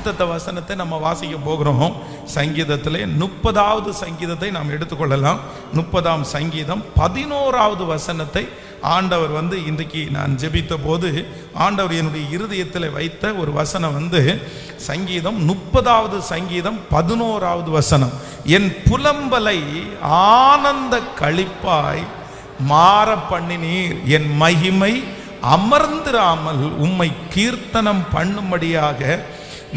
வாக்குத்தத்த வசனத்தை நம்ம வாசிக்க போகிறோம். சங்கீதத்திலே 30வது சங்கீதத்தை நாம் எடுத்துக்கொள்ளலாம். 30ஆம் சங்கீதம் 11வது வசனத்தை ஆண்டவர் இன்றைக்கு நான் ஜெபித்த போது ஆண்டவர் என்னுடைய இருதயத்தில் வைத்த ஒரு வசனம் சங்கீதம் 30வது சங்கீதம் 11வது வசனம். என் புலம்பலை ஆனந்த களிப்பாய் மாற பண்ணினீர், என் மகிமை அமர்ந்திராமல் உம்மை கீர்த்தனம் பண்ணும்படியாக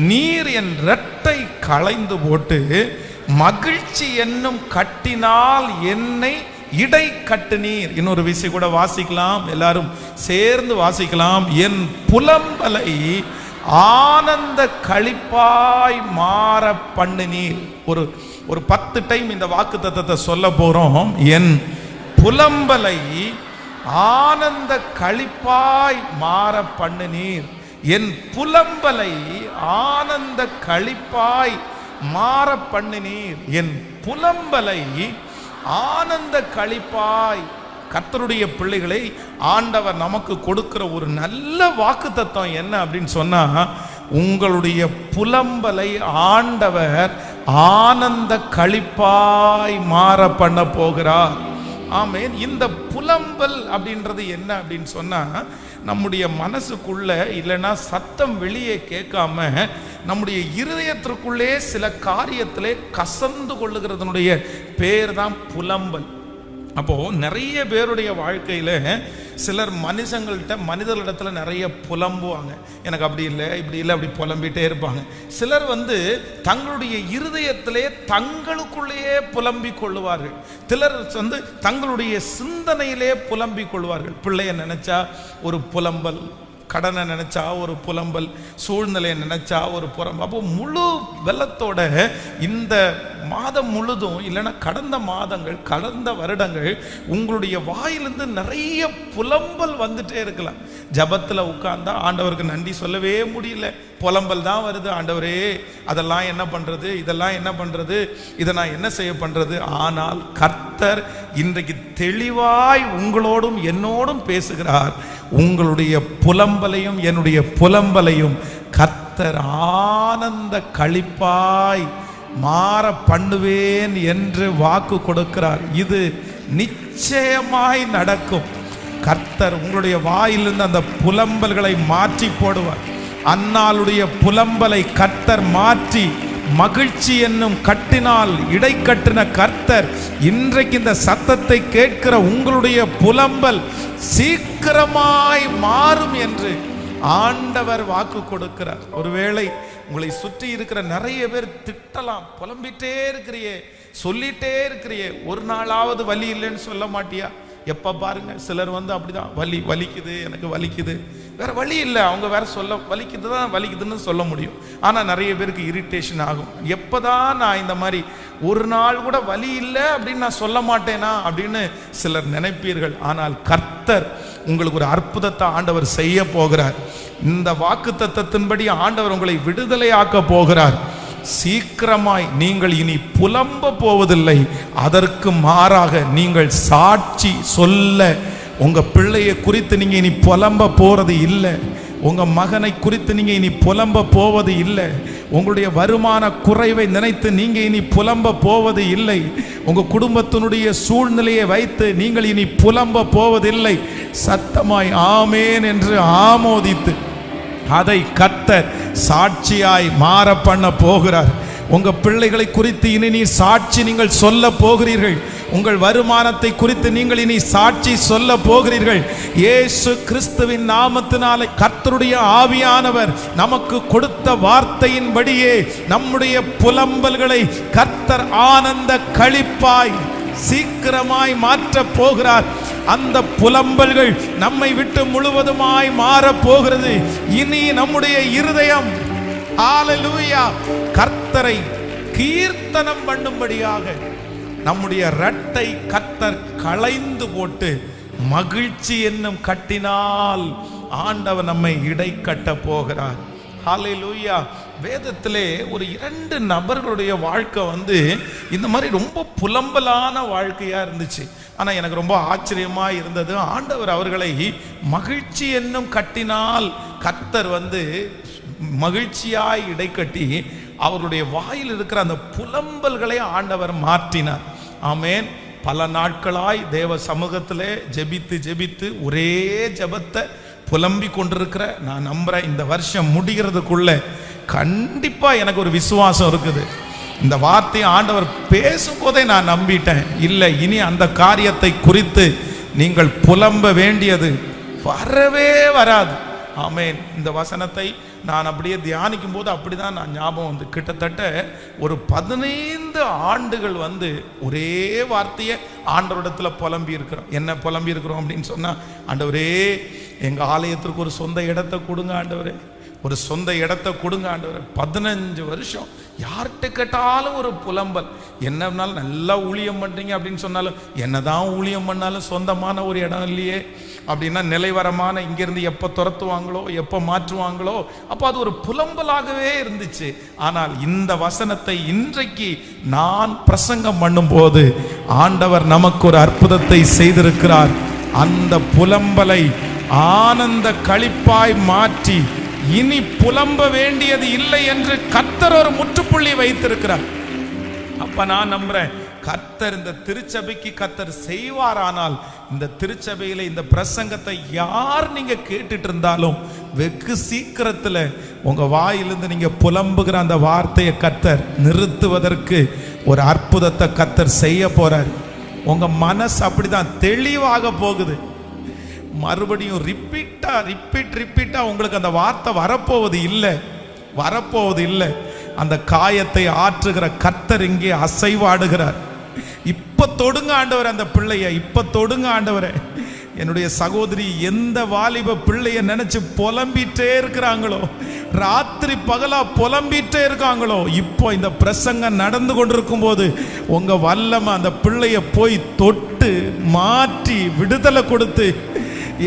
நீர் என் இரட்டை களைந்து போட்டு மகிழ்ச்சி என்னும் கட்டினால் என்னை இடை கட்டினீர். இன்னொரு விஷயம் கூட வாசிக்கலாம், எல்லாரும் சேர்ந்து வாசிக்கலாம். என் புலம்பலை ஆனந்த களிப்பாய் மாற பண்ணினீர். ஒரு 10 டைம் இந்த வாக்குத்தத்தத்தை சொல்ல போறோம். என் புலம்பலை ஆனந்த களிப்பாய் மாற பண்ணினீர், என் புலம்பலை ஆனந்த களிப்பாய் மாற பண்ணினீர், என் புலம்பலை ஆனந்த களிப்பாய். கர்த்தருடைய பிள்ளைகளை ஆண்டவர் நமக்கு கொடுக்கிற ஒரு நல்ல வாக்குத்தத்தம் என்ன அப்படின்னு சொன்னா, உங்களுடைய புலம்பலை ஆண்டவர் ஆனந்த களிப்பாய் மாற பண்ண போகிறார். ஆமென். இந்த புலம்பல் அப்படின்றது என்ன அப்படின்னு சொன்னா, நம்முடைய மனசுக்குள்ள இல்லைன்னா சத்தம் வெளியே கேட்காம நம்முடைய இருதயத்திற்குள்ளே சில காரியத்திலே கசந்து கொள்ளுகிறதனுடைய பேர் தான் புலம்பல். அப்போ நிறைய பேருடைய வாழ்க்கையில சிலர் மனிதர்களிடத்துல நிறைய புலம்புவாங்க. எனக்கு அப்படி இல்லை, இப்படி இல்லை, அப்படி புலம்பிட்டே இருப்பாங்க. சிலர் தங்களுடைய இருதயத்திலே தங்களுக்குள்ளேயே புலம்பிக் கொள்ளுவார்கள். சிலர் தங்களுடைய சிந்தனையிலே புலம்பிக் கொள்வார்கள். பிள்ளைய நினைச்சா ஒரு புலம்பல், கடனை நினைச்சா ஒரு புலம்பல், சூழ்நிலையை நினைச்சா ஒரு புலம்பல். அப்போ முழு வெள்ளத்தோட இந்த மாதம் முழுதும் இல்லைன்னா கடந்த மாதங்கள், கடந்த வருடங்கள் உங்களுடைய வாயிலிருந்து நிறைய புலம்பல் வந்துட்டே இருக்கலாம். ஜபத்தில் உட்கார்ந்தா ஆண்டவருக்கு நன்றி சொல்லவே முடியல, புலம்பல் தான் வருது. ஆண்டவரே அதெல்லாம் என்ன பண்றது, இதெல்லாம் என்ன பண்றது, இதை நான் என்ன செய்ய பண்றது. ஆனால் கர்த்தர் இன்றைக்கு தெளிவாய் உங்களோடும் என்னோடும் பேசுகிறார். உங்களுடைய புலம்பலையும் என்னுடைய புலம்பலையும் கர்த்தர் ஆனந்த களிப்பாய் மாற பண்ணுவேன் என்று வாக்கு கொடுக்கிறார். இது நிச்சயமாய் நடக்கும். கர்த்தர் உங்களுடைய வாயிலிருந்து அந்த புலம்பல்களை மாற்றி போடுவார். அன்னாளுடைய புலம்பலை கர்த்தர் மாற்றி மகிழ்ச்சி என்னும் கட்டினால் இடை கட்டின கர்த்தர் இன்றைக்கு இந்த சத்தத்தை கேட்கிற உங்களுடைய புலம்பல் சீக்கிரமாய் மாறும் என்று ஆண்டவர் வாக்கு கொடுக்கிறார். ஒருவேளை உங்களை சுற்றி இருக்கிற நிறைய பேர் திட்டலாம், புலம்பிட்டே இருக்கிறியே, சொல்லிட்டே இருக்கிறியே, ஒரு நாளாவது வலி இல்லைன்னு சொல்ல மாட்டியா? எப்ப பாருங்க சிலர் அப்படிதான், வலிக்குது, எனக்கு வலிக்குது, வேற வழி இல்லை, அவங்க வேற சொல்ல வலிக்குதுன்னு சொல்ல முடியும். ஆனா நிறைய பேருக்கு இரிட்டேஷன் ஆகும். எப்பதான் நான் இந்த மாதிரி ஒரு நாள் கூட வலி இல்லை அப்படின்னு நான் சொல்ல மாட்டேனா அப்படின்னு சிலர் நினைப்பீர்கள். ஆனால் கர்த்தர் உங்களுக்கு ஒரு அற்புதத்தை ஆண்டவர் செய்ய போகிறார். இந்த வாக்குத்தத்தத்தின்படி ஆண்டவர் உங்களை விடுதலையாக்க போகிறார். சீக்கிரமாய் நீங்கள் இனி புலம்ப போவதில்லை, அதற்கு மாறாக நீங்கள் சாட்சி சொல்ல, உங்க பிள்ளையை குறித்து நீங்க இனி புலம்ப போறது இல்லை, உங்க மகனை குறித்து நீங்க இனி புலம்ப போவது இல்லை, உங்களுடைய வருமான குறைவை நினைத்து நீங்க இனி புலம்ப போவது இல்லை, உங்க குடும்பத்தினுடைய சூழ்நிலையை வைத்து நீங்கள் இனி புலம்ப போவதில்லை. சத்தமாய் ஆமேன் என்று ஆமோதித்து அதை கர்த்தர் சாட்சியாய் மாற பண்ண போகிறார். உங்க பிள்ளைகளை குறித்து இனி நீ சாட்சி நீங்கள் சொல்ல போகிறீர்கள். உங்கள் வருமானத்தை குறித்து நீங்கள் இனி சாட்சி சொல்ல போகிறீர்கள். இயேசு கிறிஸ்துவின் நாமத்தினாலே கர்த்தருடைய ஆவியானவர் நமக்கு கொடுத்த வார்த்தையின்படியே நம்முடைய புலம்பல்களை கர்த்தர் ஆனந்த களிப்பாய் சீக்கிரமாய் மாற்ற போகிறார். அந்த புலம்பல்கள் நம்மை விட்டு முழுவதுமாய் மாற போகிறது. இனி நம்முடைய இருதயம் ஹல்லேலூயா கர்த்தரை கீர்த்தனம் பண்ணும்படியாக நம்முடைய இரட்டை கர்த்தர் களைந்து போட்டு மகிழ்ச்சி என்னும் கட்டினால் ஆண்டவர் நம்மை இடை கட்ட போகிறார். ஹல்லேலூயா. வேதத்திலே ஒரு 2 நபர்களுடைய வாழ்க்கை இந்த மாதிரி ரொம்ப புலம்பலான வாழ்க்கையா இருந்துச்சு. ஆனா எனக்கு ரொம்ப ஆச்சரியமா இருந்தது, ஆண்டவர் அவர்களை மகிழ்ச்சி என்னும் கட்டினால் கர்த்தர் மகிழ்ச்சியாய் இடைக்கட்டி அவருடைய வாயில் இருக்கிற அந்த புலம்பல்களை ஆண்டவர் மாற்றினார். ஆமேன். பல நாட்களாய் தேவ சமூகத்திலே ஜெபித்து ஜெபித்து ஒரே ஜெபத்தை புலம்பி கொண்டிருக்கிற நான் நம்புறேன், இந்த வருஷம் முடிகிறதுக்குள்ள கண்டிப்பா எனக்கு ஒரு விசுவாசம் இருக்குது. இந்த வார்த்தையை ஆண்டவர் பேசும்போதே நான் நம்பிட்டேன், இல்லை இனி அந்த காரியத்தை குறித்து நீங்கள் புலம்ப வேண்டியது வரவே வராது. ஆமேன். இந்த வசனத்தை நான் அப்படியே தியானிக்கும் போது அப்படிதான் நான் ஞாபகம் வந்து, கிட்டத்தட்ட ஒரு 15 ஆண்டுகள் வந்து ஒரே வார்த்தையை ஆண்டவரிடத்துல புலம்பி இருக்கிறோம். என்ன புலம்பி இருக்கிறோம் அப்படின்னு சொன்னா, ஆண்டவரே எங்க ஆலயத்திற்கு ஒரு சொந்த இடத்தை கொடுங்க ஆண்டவரே, ஒரு சொந்த இடத்தை கொடுங்க ஆண்டவரே. 15 வருஷம் யார்கிட்ட கேட்டாலும் ஒரு புலம்பல். என்னன்னாலும் நல்லா ஊழியம் பண்றீங்க அப்படின்னு சொன்னாலும், என்னதான் ஊழியம் பண்ணாலும் சொந்தமான ஒரு இடம் இல்லையே அப்படின்னா, நிலைவரமான இங்கிருந்து எப்போ துரத்துவாங்களோ எப்போ மாற்றுவாங்களோ, அப்போ அது ஒரு புலம்பலாகவே இருந்துச்சு. ஆனால் இந்த வசனத்தை இன்றைக்கு நான் பிரசங்கம் பண்ணும்போது ஆண்டவர் நமக்கு ஒரு அற்புதத்தை செய்திருக்கிறார். அந்த புலம்பலை ஆனந்த களிப்பாய் மாற்றி இனி புலம்ப வேண்டியது இல்லை என்று கர்த்தர் ஒரு முற்றுப்புள்ளி வைத்திருக்கிறார். அப்ப நான் நம்புறேன், கர்த்தர் இந்த திருச்சபைக்கு கர்த்தர் செய்வாரானால், இந்த திருச்சபையில இந்த பிரசங்கத்தை யார் நீங்க கேட்டுட்டு இருந்தாலும் வெகு சீக்கிரத்துல உங்க வாயிலிருந்து நீங்க புலம்புகிற அந்த வார்த்தையை கர்த்தர் நிறுத்துவதற்கு ஒரு அற்புதத்தை கர்த்தர் செய்ய போறார். உங்க மனசு அப்படிதான் தெளிவாக போகுது. மறுபடியும் ரிப்பீட்டா உங்களுக்கு அந்த வார்த்தை வரப்போவது இல்லை. அந்த காயத்தை ஆற்றுகிற கர்த்தர் இங்கே அசைவாடுகிறார். இப்ப தொடுங்க ஆண்டவர் அந்த பிள்ளைய, இப்ப தொடுங்க ஆண்டவரே. என்னுடைய சகோதரி எந்த வாலிப பிள்ளைய நினைச்சு புலம்பிட்டே இருக்கிறாங்களோ, ராத்திரி பகலா புலம்பிட்டே இருக்காங்களோ, இப்போ இந்த பிரசங்கம் நடந்து கொண்டிருக்கும் போது உங்க வல்லமை அந்த பிள்ளைய போய் தொட்டு மாற்றி விடுதலை கொடுத்து,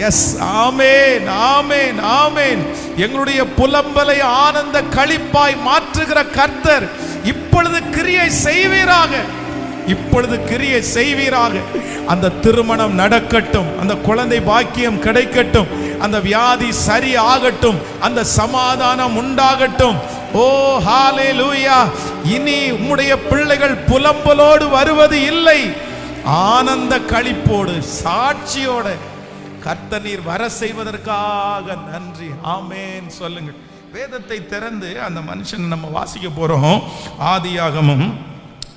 எஸ் ஆமேன் ஆமேன் ஆமேன், எங்களுடைய புலம்பலை ஆனந்த களிப்பாய் மாற்றுகிற கர்த்தர் இப்பொழுது கிரியை செய்வீராக, இப்பொழுது கிரியை செய்வீராக. அந்த திருமணம் நடக்கட்டும், அந்த குழந்தை பாக்கியம் கிடைக்கட்டும், அந்த வியாதி சரி ஆகட்டும், அந்த சமாதானம் உண்டாகட்டும். ஓ ஹalleluya. இனி உம்முடைய பிள்ளைகள் புலம்பலோடு வருவது இல்லை, ஆனந்த களிப்போடு சாட்சியோட கர்த்தர் நீர் வர செய்வதற்காக நன்றி. ஆமேன் சொல்லுங்கள். வேதத்தை திறந்து அந்த மனுஷன் நம்ம வாசிக்க போறோம். ஆதியாகமம்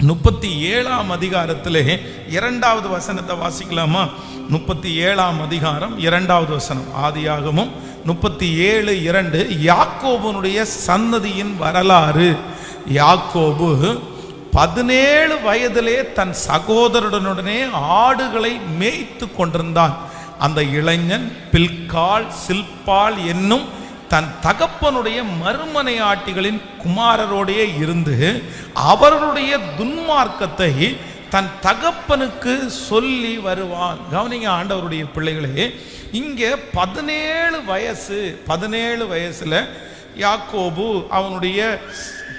37ஆம் அதிகாரத்திலே 2வது வசனத்தை வாசிக்கலாமா? 37ஆம் அதிகாரம் 2வது வசனம். ஆதியாகமம் 37:2. யாக்கோபுனுடைய சந்ததியின் வரலாறு. யாக்கோபு 17 வயதிலே தன் சகோதரனுடனே ஆடுகளை மேய்த்து கொண்டிருந்தான். அந்த இளைஞன் பில்காள் சில்பாள் என்னும் தன் தகப்பனுடைய மறுமனையாட்டிகளின் குமாரரோடையே இருந்து அவர்களுடைய துன்மார்க்கத்தை தன் தகப்பனுக்கு சொல்லி வருவான். கவனிங்க ஆண்டவருடைய பிள்ளைகளே, இங்கே 17 வயசுல யாக்கோபு அவனுடைய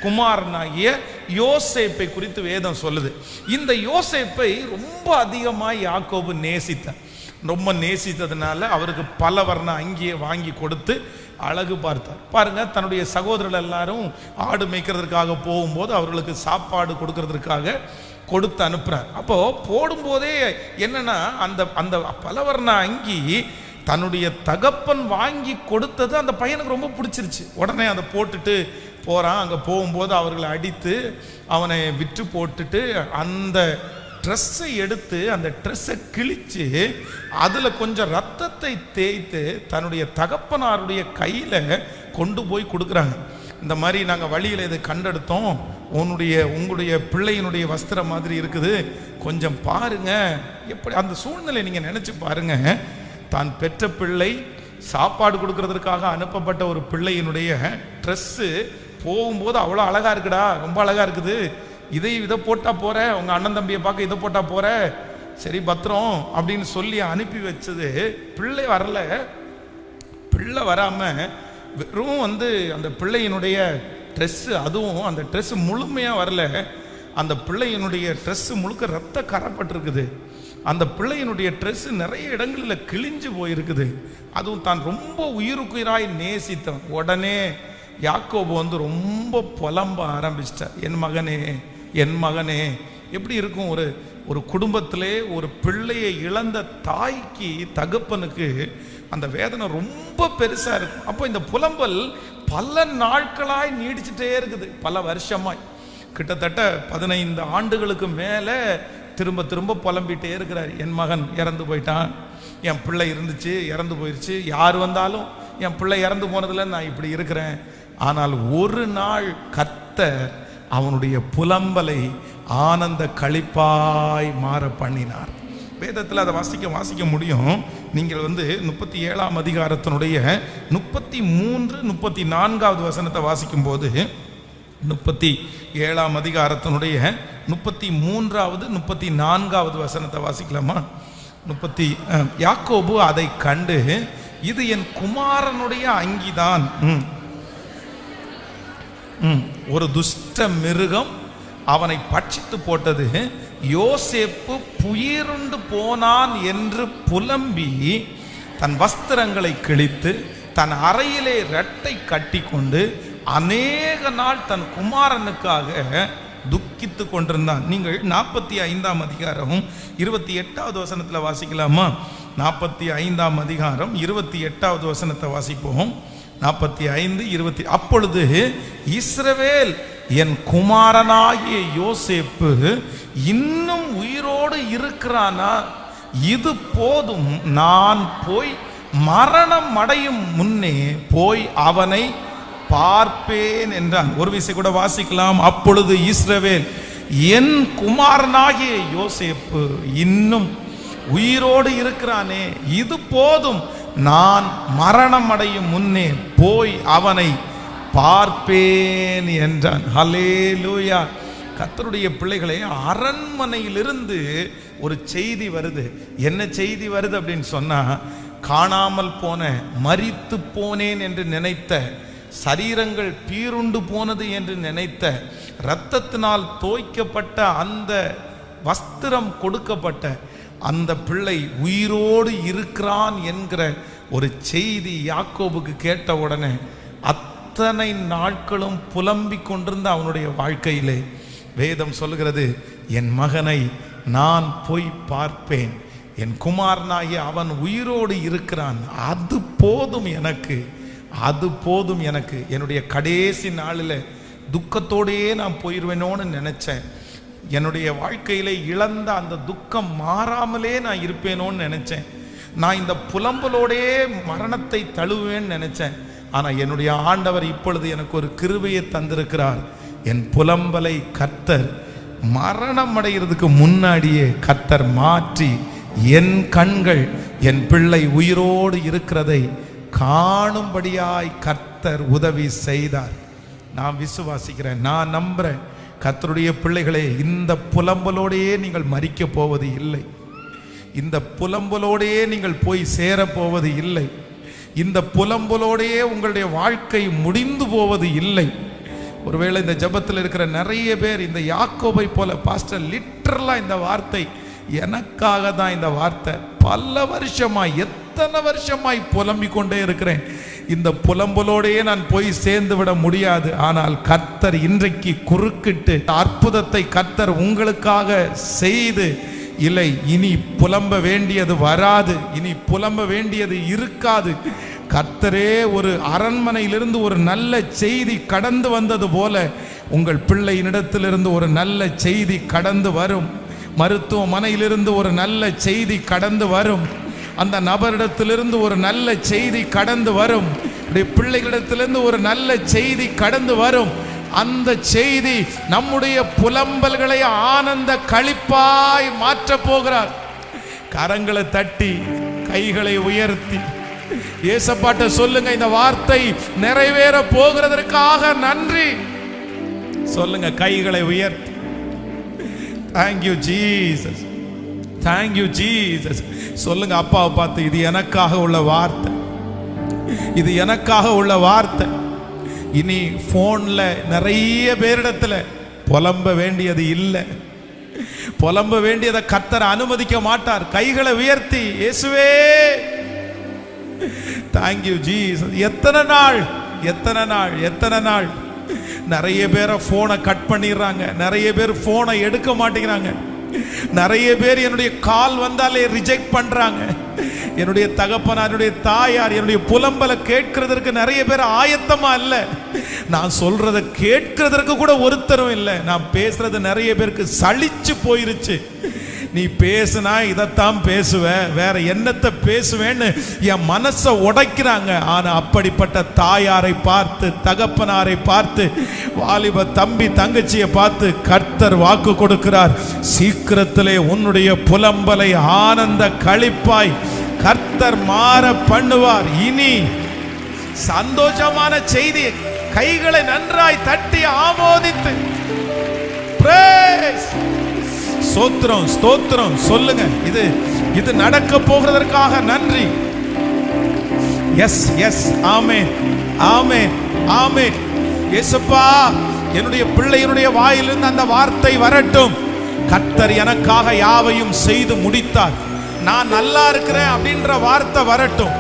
குமாரனாகிய யோசேப்பை குறித்து வேதம் சொல்லுது. இந்த யோசேப்பை ரொம்ப அதிகமாக யாக்கோபு நேசித்தான். ரொம்ப நேசித்ததுனால அவருக்கு பல வர்ண அங்கியை வாங்கி கொடுத்து அழகு பார்த்தார். பாருங்க, தன்னுடைய சகோதரர்கள் எல்லாரும் ஆடு மேய்க்கிறதுக்காக போகும்போது அவர்களுக்கு சாப்பாடு கொடுக்கறதுக்காக கொடுத்து அனுப்புறார். அப்போ போடும்போதே என்னன்னா, அந்த அந்த பலவர்ண அங்கி தன்னுடைய தகப்பன் வாங்கி கொடுத்தது அந்த பையனுக்கு ரொம்ப பிடிச்சிருச்சு. உடனே அதை போட்டுட்டு போறான். அங்கே போகும்போது அவர்களை அடித்து அவனை விற்று போட்டுட்டு அந்த ட்ரெஸ்ஸை எடுத்து அந்த ட்ரெஸ்ஸை கிழிச்சு அதில் கொஞ்சம் ரத்தத்தை தேய்த்து தன்னுடைய தகப்பனாருடைய கையில் கொண்டு போய் கொடுக்குறாங்க. இந்த மாதிரி நாங்கள் வழியில் இதை கண்டெடுத்தோம், உங்களுடைய பிள்ளையினுடைய வஸ்திரம் மாதிரி இருக்குது, கொஞ்சம் பாருங்க. எப்படி அந்த சூழ்நிலை நீங்கள் நினச்சி பாருங்க. தான் பெற்ற பிள்ளை சாப்பாடு கொடுக்கறதுக்காக அனுப்பப்பட்ட ஒரு பிள்ளையினுடைய ட்ரெஸ்ஸு போகும்போது அவ்வளோ அழகாக இருக்குடா, ரொம்ப அழகாக இருக்குது, இதை போட்டா போற, உங்க அண்ணன் தம்பியை பார்க்க இதை போட்டா போற, சரி பத்திரம் அப்படின்னு சொல்லி அனுப்பி வச்சது. பிள்ளை வரல. பிள்ளை வராம வெறும் அந்த பிள்ளையினுடைய ட்ரெஸ்ஸு, அதுவும் அந்த ட்ரெஸ்ஸு முழுமையாக வரல. அந்த பிள்ளையினுடைய ட்ரெஸ்ஸு முழுக்க ரத்த கரைப்பட்டிருக்குது. அந்த பிள்ளையினுடைய ட்ரெஸ்ஸு நிறைய இடங்களில் கிழிஞ்சு போயிருக்குது. அதுவும் தான் ரொம்ப உயிருக்குயிராய் நேசித்தவன். உடனே யாக்கோபு வந்து ரொம்ப புலம்ப ஆரம்பிச்சிட்டார். என் மகனே, என் மகனே. எப்படி இருக்கும் ஒரு குடும்பத்திலே ஒரு பிள்ளையை இழந்த தாய்க்கு, தகப்பனுக்கு அந்த வேதனை ரொம்ப பெருசா இருக்கும். அப்போ இந்த புலம்பல் பல நாட்களாய் நீடிச்சுட்டே இருக்குது, பல வருஷமாய். கிட்டத்தட்ட 15 ஆண்டுகளுக்கு மேல திரும்ப திரும்ப புலம்பிட்டே இருக்கிறார். என் மகன் இறந்து போயிட்டான், என் பிள்ளை இருந்துச்சு இறந்து போயிடுச்சு, யார் வந்தாலும் என் பிள்ளை இறந்து போனதுல நான் இப்படி இருக்கிறேன். ஆனால் ஒரு நாள் கர்த்தர் அவனுடைய புலம்பலை ஆனந்த களிப்பாய் மாற பண்ணினார். வேதத்தில் அதை வாசிக்க முடியும். நீங்கள் 37ஆம் அதிகாரத்தினுடைய 33, 34வது வசனத்தை வாசிக்கும் போது, 37ஆம் அதிகாரத்தினுடைய 33வது 34வது வசனத்தை வாசிக்கலாமா? யாக்கோபு அதை கண்டு, இது என் குமாரனுடைய அங்கிதான், ஒரு துஷ்ட மிருகம் அவனை பட்சித்து போட்டது, யோசேப்பு புயிருண்டு போனான் என்று புலம்பி தன் வஸ்திரங்களை கிழித்து தன் அறையிலே இரட்டை கட்டி கொண்டு அநேக நாள் தன் குமாரனுக்காக துக்கித்து கொண்டிருந்தான். நீங்கள் 45ஆம் அதிகாரம் 28வது வசனத்தில் வாசிக்கலாமா? 45ஆம் அதிகாரம் 28வது வசனத்தை வாசிப்போம். 45:20. அப்பொழுது இஸ்ரவேல், என் குமாரனாகிய யோசேப்பு இன்னும் உயிரோடு இருக்கிறானா? இது போதும், நான் போய் மரணம் அடையும் முன்னே போய் அவனை பார்ப்பேன் என்றான். ஒரு விஷயம் கூட வாசிக்கலாம். அப்பொழுது இஸ்ரவேல், என் குமாரனாகிய யோசேப்பு இன்னும் உயிரோடு இருக்கிறானே, இது போதும், நான் மரணம் அடையும் முன்னே போய் அவனை பார்ப்பேன் என்றான். ஹல்லேலூயா. கர்த்தருடைய பிள்ளைகளே, அரண்மனையிலிருந்து ஒரு செய்தி வருது. என்ன செய்தி வருது அப்படின்னு சொன்னா, காணாமல் போன, மரித்து போனேன் என்று நினைத்த, சரீரங்கள் பீருண்டு போனது என்று நினைத்த, இரத்தத்தினால் தோய்க்கப்பட்ட, அந்த வஸ்திரம் கொடுக்கப்பட்ட அந்த பிள்ளை உயிரோடு இருக்கிறான் என்கிற ஒரு செய்தி யாக்கோபுக்கு கேட்ட உடனே அத்தனை நாட்களும் புலம்பிக் கொண்டிருந்த அவனுடைய வாழ்க்கையிலே வேதம் சொல்கிறது, என் மகனை நான் போய் பார்ப்பேன், என் குமாரனாகிய அவன் உயிரோடு இருக்கிறான், அது போதும் எனக்கு, அது போதும் எனக்கு. என்னுடைய கடைசி நாளில் துக்கத்தோடையே நான் போயிடுவேனோன்னு நினைச்சேன். என்னுடைய வாழ்க்கையில இழந்த அந்த துக்கம் மாறாமலே நான் இருப்பேனோன்னு நினைச்சேன். நான் இந்த புலம்பலோடே மரணத்தை தழுவேன்னு நினைச்சேன். ஆனா என்னுடைய ஆண்டவர் இப்பொழுது எனக்கு ஒரு கிருபையை தந்திருக்கிறார். என் புலம்பலை கர்த்தர் மரணம் அடைகிறதுக்கு முன்னாடியே கர்த்தர் மாற்றி, என் கண்கள் என் பிள்ளை உயிரோடு இருக்கிறதை காணும்படியாய் கர்த்தர் உதவி செய்தார். நான் விசுவாசிக்கிறேன், நான் நம்புறேன். கர்த்தருடைய பிள்ளைகளே, இந்த புலம்பலோடையே நீங்கள் மரிக்க போவது இல்லை. இந்த புலம்பலோடையே நீங்கள் போய் சேரப்போவது இல்லை. இந்த புலம்பலோடையே உங்களுடைய வாழ்க்கை முடிந்து போவது இல்லை. ஒருவேளை இந்த ஜபத்தில் இருக்கிற நிறைய பேர் இந்த யாக்கோபை போல, பாஸ்டர் லிட்டரலாக இந்த வார்த்தை எனக்காக தான், இந்த வார்த்தை பல வருஷமாய், எத்தனை வருஷமாய் புலம்பிக் கொண்டே இருக்கிறேன், இந்த புலம்பலோடையே நான் போய் சேர்ந்து விட முடியாது. ஆனால் கர்த்தர் இன்றைக்கு குறுக்கிட்டு அற்புதத்தை கர்த்தர் உங்களுக்காக செய்து, இல்லை இனி புலம்ப வேண்டியது வராது, இனி புலம்ப வேண்டியது இருக்காது. கர்த்தரே ஒரு அரண்மனையிலிருந்து ஒரு நல்ல செய்தி கடந்து வந்தது போல உங்கள் பிள்ளையினிடத்திலிருந்து ஒரு நல்ல செய்தி கடந்து வரும். மருத்துவமனையிலிருந்து ஒரு நல்ல செய்தி கடந்து வரும். அந்த நபரிடத்திலிருந்து ஒரு நல்ல செய்தி கடந்து வரும். பிள்ளைகளிடத்திலிருந்து ஒரு நல்ல செய்தி கடந்து வரும். அந்த செய்தி நம்முடைய புலம்பல்களை ஆனந்த களிப்பாய் மாற்ற போகிறார். கரங்களை தட்டி, கைகளை உயர்த்தி ஏசப்பாட்ட சொல்லுங்க, இந்த வார்த்தை நிறைவேற போகிறதற்காக நன்றி சொல்லுங்க. கைகளை உயர்த்தி, Thank you Jesus, Thank you Jesus சொல்லுங்க. அப்பாவை பார்த்து, இது எனக்காக உள்ள வார்த்தை, இது எனக்காக உள்ள வார்த்தை. இனி போன்ல நிறைய பேரிடத்துல புலம்ப வேண்டியது இல்லை. புலம்ப வேண்டியதை கர்த்தர் அனுமதிக்க மாட்டார். கைகளை உயர்த்தி, இயேசுவே Thank you Jesus. எத்தனை நாள் எத்தனை நாள் நிறைய பேரை போனை கட் பண்ணிடுறாங்க, நிறைய பேர் போனை எடுக்க மாட்டேங்கிறாங்க, நிறைய பேர் என்னுடைய கால் வந்தாலே ரிஜெக்ட் பண்றாங்க. என்னுடைய தகப்பனார், என்னுடைய தாயார் என்னுடைய புலம்பலை கேட்கிறதற்கு நிறைய பேர் ஆயத்தமா இல்லை. நான் சொல்றதை கேட்கிறதற்கு கூட ஒருத்தரும் இல்லை. நான் பேசுறது நிறைய பேருக்கு சலிச்சு போயிருச்சு. நீ பேசுனா இதைத்தான் பேசுவேன், வேற என்னத்தை பேசுவேன்னு என் மனசை உடைக்கிறாங்க. ஆனா அப்படிப்பட்ட தாயாரை பார்த்து, தகப்பனாரை பார்த்து, வாலிப தம்பி தங்கச்சியை பார்த்து கர்த்தர் வாக்கு கொடுக்கிறார். சீக்கிரத்திலே உன்னுடைய புலம்பலை ஆனந்த களிப்பாய் கர்த்தர் மாற பண்ணுவார். இனி சந்தோஷமான செய்தி. கைகளை நன்றாய் தட்டி ஆமோதித்து praise, ஸ்தோத்திரம் ஸ்தோத்திரம் சொல்லுங்க. இது நடக்க போகிறதற்காக நன்றி. எஸ் எஸ், ஆமென் ஆமென் ஆமென். இயேசுப்பா, என்னுடைய பிள்ளையினுடைய வாயிலிருந்து அந்த வார்த்தை வரட்டும். கர்த்தர் எனக்காக யாவையும் செய்து முடித்தார், நான் நல்லா இருக்கிறேன் அப்படின்ற வார்த்தை வரட்டும்.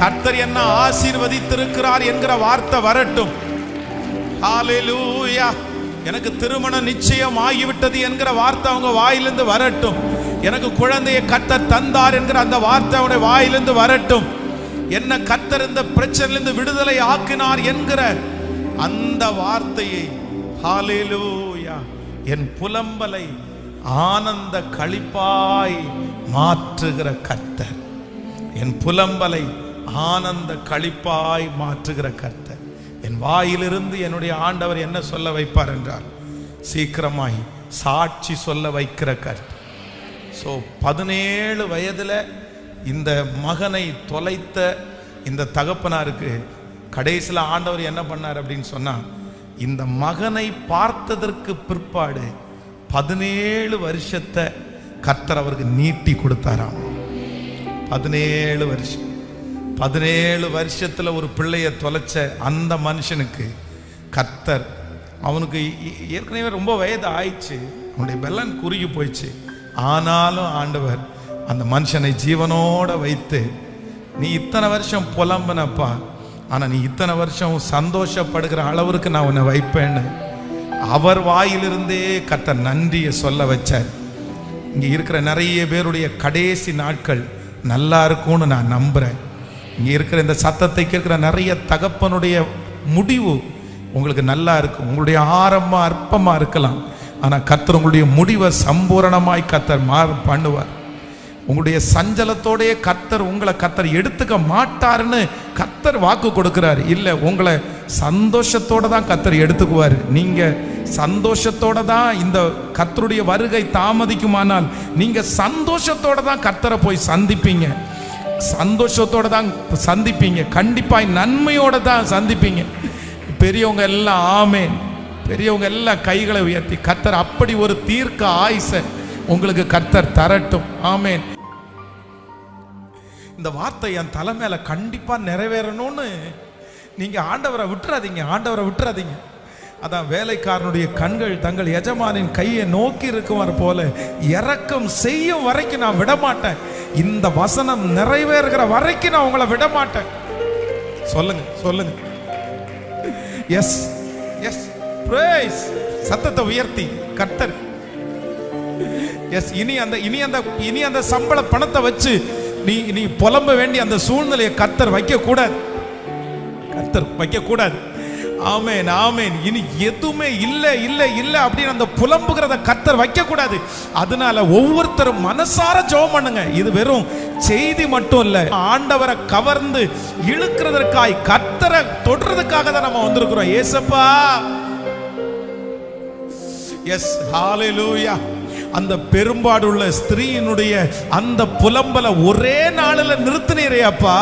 கர்த்தர் என்ன ஆசீர்வதித்திருக்கிறார் என்கிற வார்த்தை வரட்டும். ஹல்லேலூயா. எனக்கு திருமணம் நிச்சயம் ஆகிவிட்டது என்கிற வார்த்தை அவங்க வாயிலிருந்து வரட்டும். எனக்கு குழந்தையை கர்த்தர் தந்தார் என்கிற அந்த வார்த்தை அவனுடைய வாயிலிருந்து வரட்டும். என்ன கர்த்தர் இந்த பிரச்சனையிலிருந்து விடுதலை ஆக்கினார் என்கிற அந்த வார்த்தையை, ஹல்லேலூயா, என் புலம்பலை ஆனந்த களிப்பாய் மாற்றுகிற கர்த்தர், என் புலம்பலை ஆனந்த களிப்பாய் மாற்றுகிற கர்த்தர். என் வாயிலிருந்து என்னுடைய ஆண்டவர் என்ன சொல்ல வைப்பார் என்றால், சீக்கிரமாய் சாட்சி சொல்ல வைக்கிற கர்த்தர். ஸோ 17 வயதில் இந்த மகனை தொலைத்த இந்த தகப்பனாருக்கு கடைசியில் ஆண்டவர் என்ன பண்ணார் அப்படின்னு சொன்னா, இந்த மகனை பார்த்ததற்கு பிற்பாடு 17 வருஷத்தை கர்த்தர் அவருக்கு நீட்டி கொடுத்தாராம். 17 வருஷம். 17 வருஷத்துல ஒரு பிள்ளைய தொலைச்ச அந்த மனுஷனுக்கு கர்த்தர், அவனுக்கு ஏற்கனவே ரொம்ப வயது ஆயிடுச்சு, அவனுடைய பெலன் குறுகி போயிடுச்சு. ஆனாலும் ஆண்டவர் அந்த மனுஷனை ஜீவனோட வைத்து, நீ இத்தனை வருஷம் புலம்பனப்பா, ஆனா நீ இத்தனை வருஷம் சந்தோஷப்படுகிற அளவிற்கு நான் உன்னை வைப்பேன்னு அவர் வாயிலிருந்தே கர்த்தர் நன்றியை சொல்ல வச்சார். இங்கே இருக்கிற நிறைய பேருடைய கடைசி நாட்கள் நல்லா இருக்கும்னு நான் நம்புகிறேன். இங்கே இருக்கிற இந்த சத்தத்தை கேட்கிற நிறைய தகப்பனுடைய முடிவு உங்களுக்கு நல்லா இருக்கும். உங்களுடைய ஆரம்பம் அற்பமாக இருக்கலாம், ஆனால் கர்த்தர் உங்களுடைய முடிவை சம்பூரணமாய் கர்த்தர் பண்ணுவார். உங்களுடைய சஞ்சலத்தோடைய கர்த்தர் எடுத்துக்க மாட்டாருன்னு கர்த்தர் வாக்கு கொடுக்கிறார். இல்லை, உங்களை சந்தோஷத்தோட தான் கர்த்தர் எடுத்துக்குவார். நீங்க சந்தோஷத்தோட தான், இந்த கர்த்தருடைய வருகை தாமதிக்குமானால் நீங்க சந்தோஷத்தோட தான் கர்த்தரை போய் சந்திப்பீங்க, சந்தோஷத்தோட தான் சந்திப்பீங்க, கண்டிப்பாய் நன்மையோட தான் சந்திப்பீங்க. பெரியவங்க எல்லாம் ஆமேன், பெரியவங்க எல்லாம் கைகளை உயர்த்தி கர்த்தர் அப்படி ஒரு தீர்க்க ஆயுசை உங்களுக்கு கர்த்தர் தரட்டும். ஆமேன். இந்த வார்த்தை என் தலை மேல கண்டிப்பா நிறைவேறணும்னு நீங்க ஆண்டவரை விட்டுறாதீங்க. அதான் வேலைக்காரனுடைய கண்கள் தங்கள் எஜமானின் கையை நோக்கி இருக்குவார் போல இரக்கம் செய்யும் வரைக்கும் நான் விடமாட்டேன். இந்த வசனம் நிறைவேறுகிற வரைக்கும் நான் உங்களை விடமாட்டேன். சொல்லுங்க. Yes yes, praise. சத்தத்தை உயர்த்தி கர்த்தர். எஸ், இனி அந்த சம்பள பணத்தை வச்சு நீ புலம்ப வேண்டிய அந்த சூழ்நிலையை கர்த்தர் வைக்க கூடாது. ஆமென் ஆமென். இனி எதுவுமே இல்லை அப்படின்னு அந்த புலம்புகிறத கர்த்தர் வைக்க கூடாது. அதனால ஒவ்வொருத்தரும் மனசார ஜெபம் பண்ணுங்க. இது வெறும் செய்தி மட்டும் இல்ல, ஆண்டவரை கவர்ந்து இழுக்கிறதற்காய் கர்த்தரை தொடுறதுக்காக தான் நம்ம வந்திருக்கிறோம். ஏசப்பா, எஸ், ஹல்லேலூயா. அந்த பெரும்பாடுள்ள ஸ்திரீயினுடைய அந்த புலம்பல ஒரே நாளில் நிறுத்தினீரே அப்பா.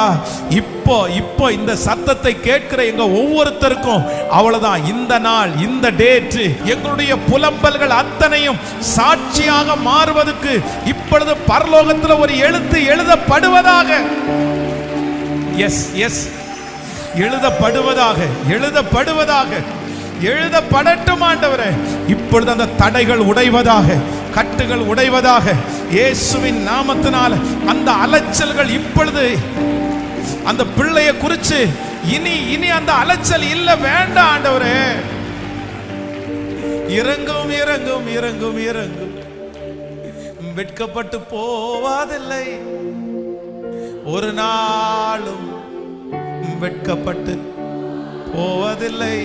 இப்போ இந்த சத்தத்தை கேட்கிற எங்க ஒவ்வொருத்தருக்கும் அவ்வளவுதான், இந்த நாள், இந்த டேட், எங்களுடைய புலம்பல்கள் அத்தனையும் சாட்சியாக மாறுவதற்கு இப்பொழுது பரலோகத்தில் ஒரு எழுத்து எழுதப்படுவதாக. எஸ் எஸ், எழுதப்படட்டும் ஆண்டவரே. இப்பொழுது அந்த தடைகள் உடைவதாக, கட்டுகள் உடைவதாக, இயேசுவின் நாமத்தினால் அந்த அலைச்சல்கள் இப்பொழுது அந்த பிள்ளைய குறிச்சு இனி இனி அந்த அலைச்சல் இல்ல, வேண்டாம் ஆண்டவரே. இறங்கும் இறங்கும் இறங்கும் இறங்கும். வெட்கப்பட்டு போவதில்லை, ஒரு நாளும் வெட்கப்பட்டு போவதில்லை.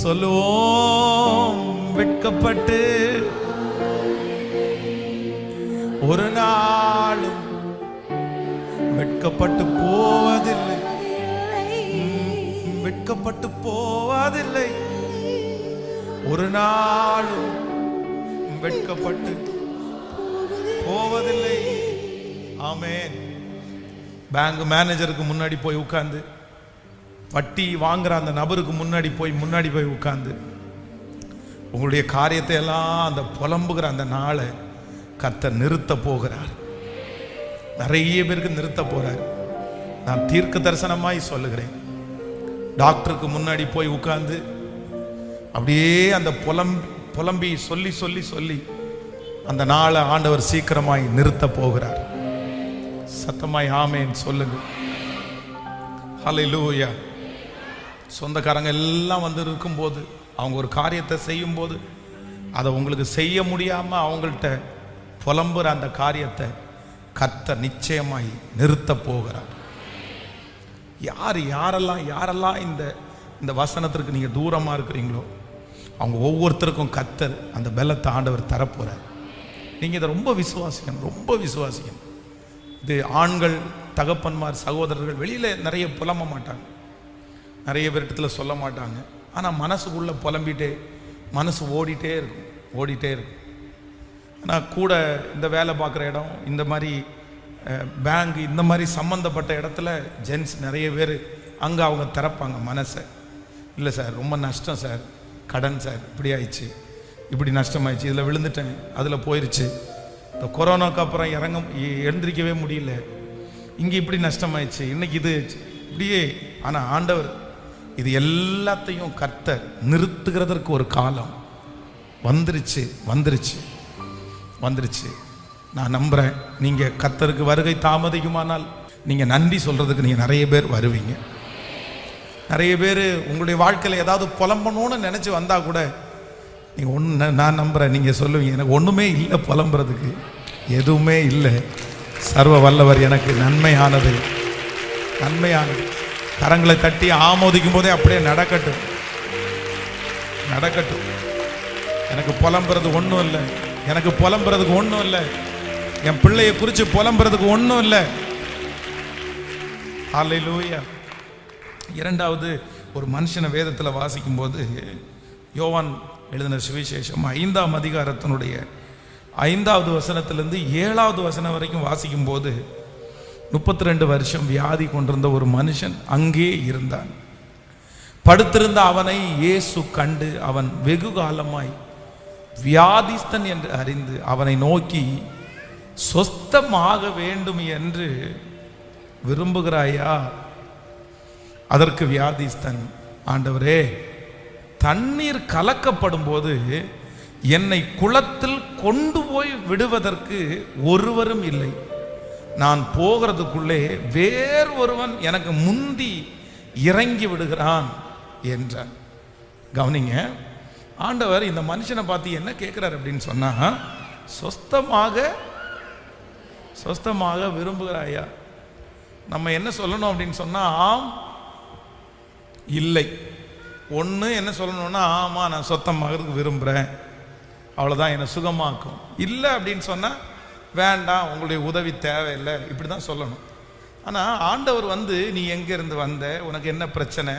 சொல்லுவோம், வெட்கப்பட்டு ஒரு நாளும் வெட்கப்பட்டு போவதில்லை, வெட்கப்பட்டு போவதில்லை, ஒரு நாளும் வெட்கப்பட்டு போவதில்லை. ஆமென். பேங்க் மேனேஜருக்கு முன்னாடி போய் உட்கார்ந்து, வட்டி வாங்குற அந்த நபருக்கு முன்னாடி போய் உட்கார்ந்து உங்களுடைய காரியத்தை எல்லாம் அந்த புலம்புகிற அந்த நாளை கர்த்தர் நிறுத்த போகிறார். நிறைய பேருக்கு நிறுத்த போறார். நான் தீர்க்க தரிசனமாய் சொல்லுகிறேன். டாக்டருக்கு முன்னாடி போய் உட்கார்ந்து அப்படியே அந்த புலம்பி சொல்லி சொல்லி சொல்லி அந்த நாளை ஆண்டவர் சீக்கிரமாய் நிறுத்த போகிறார். சத்தமாய் ஆமென் சொல்லுங்க. ஹல்லேலூயா. சொந்தக்காரங்க எல்லாம் வந்து இருக்கும்போது, அவங்க ஒரு காரியத்தை செய்யும் போது அதை உங்களுக்கு செய்ய முடியாம அவங்கள்ட்ட புலம்புற அந்த காரியத்தை கர்த்தர் நிச்சயமாய் நிறுத்த போகிறார். யாரெல்லாம் இந்த வசனத்திற்கு நீங்க தூரமா இருக்கிறீங்களோ அவங்க ஒவ்வொருத்தருக்கும் கர்த்தர் அந்த பலத்தை ஆண்டவர் தரப்போறார். நீங்க இதை ரொம்ப விசுவாசிக்கணும். இது ஆண்கள், தகப்பன்மார், சகோதரர்கள் வெளியில நிறைய புலம்ப மாட்டாங்க, நிறைய பேரிடத்துல சொல்ல மாட்டாங்க. ஆனா மனசுக்குள்ள புலம்பிட்டே, மனசு ஓடிட்டே இருக்கும். ஆனால் கூட இந்த வேலை பார்க்குற இடம், இந்த மாதிரி பேங்க், இந்த மாதிரி சம்மந்தப்பட்ட இடத்துல ஜென்ஸ் நிறைய பேர் அங்கே அவங்க திறப்பாங்க மனசை. இல்லை சார், ரொம்ப நஷ்டம் சார், கடன் சார், இப்படி ஆயிடுச்சு, இப்படி நஷ்டமாயிடுச்சு, இதில் விழுந்துட்டேன், அதில் போயிடுச்சு, இந்த கொரோனாக்கு அப்புறம் எழுந்திரிக்கவே முடியல, இங்கே இப்படி நஷ்டமாயிடுச்சு, இன்னைக்கு இது இப்படியே. ஆனால் ஆண்டவர் இது எல்லாத்தையும் கர்த்தர் நிறுத்துகிறதற்கு ஒரு காலம் வந்துருச்சு. நான் நம்புறேன், நீங்க கர்த்தருக்கு வருகை தாமதிக்குமானால் நீங்க நன்றி சொல்றதுக்கு நீங்க நிறைய பேர் வருவீங்க. நிறைய பேர் உங்களுடைய வாழ்க்கையில் ஏதாவது புலம்பணும்னு நினைச்சு வந்தா கூட நீங்க ஒன்று, நான் நம்புறேன், நீங்க சொல்லுவீங்க, எனக்கு ஒண்ணுமே இல்லை, புலம்புறதுக்கு எதுவுமே இல்லை, சர்வ வல்லவர் எனக்கு நன்மையானது. கரங்களை தட்டி ஆமோதிக்கும் போதே அப்படியே நடக்கட்டும். எனக்கு புலம்புறது ஒன்றும் இல்லை, என் பிள்ளையை குறித்து புலம்புறதுக்கு ஒன்றும் இல்லை. ஹல்லேலூயா. இரண்டாவது, ஒரு மனுஷனை வேதத்தில் வாசிக்கும் போது, யோவான் எழுதின சுவிசேஷம் 5ஆம் அதிகாரத்தினுடைய 5வது வசனத்திலிருந்து 7வது வசனம் வரைக்கும் வாசிக்கும் போது, 32 வருஷம் வியாதி கொண்டிருந்த ஒரு மனுஷன் அங்கே இருந்தான். படுத்திருந்த அவனை இயேசு கண்டு அவன் வெகு காலமாய் வியாதிஸ்தன் என்று அறிந்து அவனை நோக்கி, சொஸ்தமாக வேண்டும் என்று விரும்புகிறாயா? அதற்கு வியாதிஸ்தன், ஆண்டவரே, தண்ணீர் கலக்கப்படும் போது என்னை குளத்தில் கொண்டு போய் விடுவதற்கு ஒருவரும் இல்லை, நான் போகிறதுக்குள்ளே வேறு ஒருவன் எனக்கு முந்தி இறங்கி விடுகிறான் என்றான். கவனிங்க, ஆண்டவர் இந்த மனுஷனை பார்த்து என்ன கேட்கிறார் அப்படின்னு சொன்னா, சொஸ்தமாக விரும்புகிறாயா? நம்ம என்ன சொல்லணும் அப்படின்னு சொன்னா, ஆம், இல்லை. ஒன்று என்ன சொல்லணும்னா, ஆமா நான் சொத்தமாகிறதுக்கு விரும்புகிறேன், அவ்வளோதான், என்னை சுகமாக்கும். இல்லை அப்படின்னு சொன்னால், வேண்டாம், உங்களுடைய உதவி தேவையில்லை, இப்படி தான் சொல்லணும். ஆனால் ஆண்டவர் வந்து, நீ எங்கேருந்து வந்த, உனக்கு என்ன பிரச்சனை,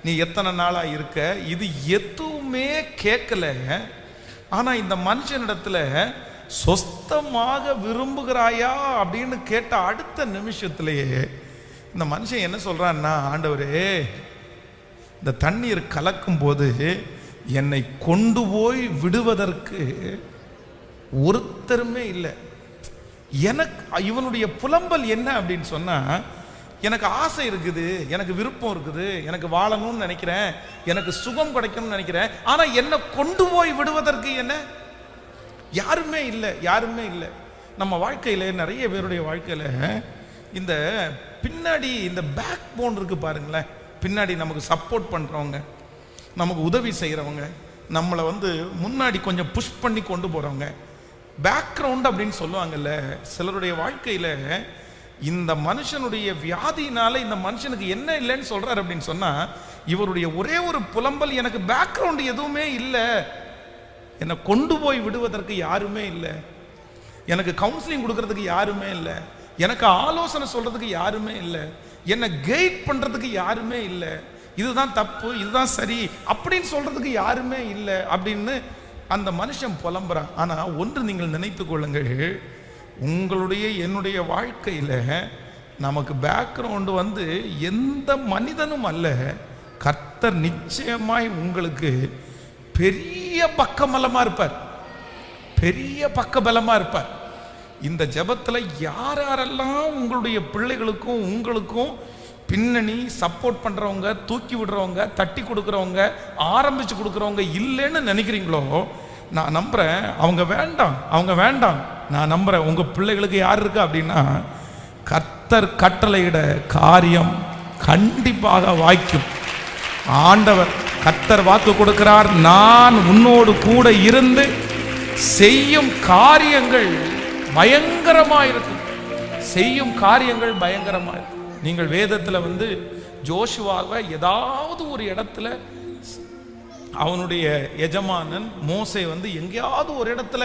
நீ எத்தனை நாளாக இருக்க, இது எதுவுமே கேட்கல. ஆனால் இந்த மனுஷனிடத்துல சொஸ்தமாக விரும்புகிறாயா அப்படின்னு கேட்ட அடுத்த நிமிஷத்திலேயே இந்த மனுஷன் என்ன சொல்றான்னா, ஆண்டவரே, இந்த தண்ணீர் கலக்கும் போது என்னை கொண்டு போய் விடுவதற்கு ஒருத்தருமே இல்லை. எனக்கு இவனுடைய புலம்பல் என்ன அப்படின்னு சொன்னா, எனக்கு ஆசை இருக்குது, எனக்கு விருப்பம் இருக்குது, எனக்கு வாழணும்னு நினைக்கிறேன், எனக்கு சுகம் கிடைக்கணும்னு நினைக்கிறேன், ஆனா என்னை கொண்டு போய் விடுவதற்கு என்ன யாருமே இல்லை. நம்ம வாழ்க்கையில, நிறைய பேருடைய வாழ்க்கையில இந்த பின்னாடி இந்த பேக் போன் இருக்கு பாருங்களேன், பின்னாடி நமக்கு சப்போர்ட் பண்றவங்க, நமக்கு உதவி செய்யறவங்க, நம்மளை வந்து முன்னாடி கொஞ்சம் புஷ் பண்ணி கொண்டு போறவங்க, பேக்ரவுண்ட் அப்படின்னு சொல்லுவாங்கல்ல. சிலருடைய வாழ்க்கையில இந்த மனுஷனுடைய வியாதினால இந்த மனுஷனுக்கு என்ன இல்லைன்னு சொல்றாரு அப்படின்னு சொன்னா, இவருடைய ஒரே ஒரு புலம்பல், எனக்கு பேக்ரவுண்ட் எதுவுமே இல்லை, என்னை கொண்டு போய் விடுவதற்கு யாருமே இல்லை, எனக்கு கவுன்சிலிங் கொடுக்கறதுக்கு யாருமே இல்லை, எனக்கு ஆலோசனை சொல்றதுக்கு யாருமே இல்லை, என்னை கைட் பண்றதுக்கு யாருமே இல்லை, இதுதான் தப்பு இதுதான் சரி அப்படின்னு சொல்றதுக்கு யாருமே இல்லை அப்படின்னு அந்த மனுஷன் புலம்புறான். ஆனா ஒன்று நீங்கள் நினைத்துக் கொள்ளுங்கள், உங்களுடைய என்னுடைய வாழ்க்கையில நமக்கு பேக்ரவுண்டு வந்து எந்த மனிதனும் அல்ல, கர்த்தர் நிச்சயமாய் உங்களுக்கு பெரிய பக்கபலமா இருப்பார், பெரிய பக்கபலமா இருப்பார். இந்த ஜெபத்தில் யார் யாரெல்லாம் உங்களுடைய பிள்ளைகளுக்கும் உங்களுக்கும் பின்னணி சப்போர்ட் பண்றவங்க, தூக்கி விடுறவங்க, தட்டி கொடுக்குறவங்க, ஆரம்பிச்சு கொடுக்குறவங்க இல்லைன்னு நினைக்கிறீங்களோ, நான் நம்புறேன் அவங்க வேண்டாம், அவங்க வேண்டாம். நான் நம்புறேன் உங்க பிள்ளைகளுக்கு யார் இருக்கா அப்படின்னா, கர்த்தர் கட்டளையிட காரியம் கண்டிப்பாக வாய்க்கும். ஆண்டவர் கர்த்தர் வாக்கு கொடுக்கிறார், நான் உன்னோடு கூட இருந்து செய்யும் காரியங்கள் பயங்கரமாயிருக்கும், செய்யும் காரியங்கள் பயங்கரமாயிருக்கும். நீங்கள் வேதத்தில் வந்து ஜோஷுவாவை ஏதாவது ஒரு இடத்துல அவனுடைய எஜமானன் மோசே வந்து எங்கேயாவது ஒரு இடத்துல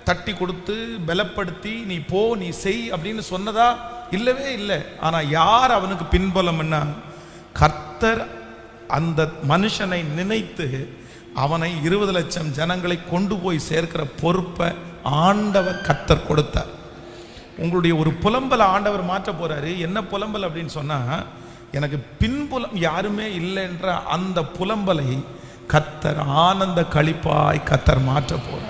தட்டி கொடுத்து பலப்படுத்தி நீ போ நீ செய் அப்படின்னு சொன்னதா? இல்லவே இல்லை. ஆனா யார் அவனுக்கு பின்புலம் என்ன? கர்த்தர் அந்த மனுஷனை நினைத்து அவனை 20 லட்சம் ஜனங்களை கொண்டு போய் சேர்க்கிற பொறுப்பை ஆண்டவர் கர்த்தர் கொடுத்தார். உங்களுடைய ஒரு புலம்பலை ஆண்டவர் மாற்ற போறாரு. என்ன புலம்பல் அப்படின்னு சொன்னா, எனக்கு பின்புலம் யாருமே இல்லைன்ற அந்த புலம்பலை கர்த்தர் ஆனந்த களிப்பாய் கர்த்தர் மாற்ற போறார்.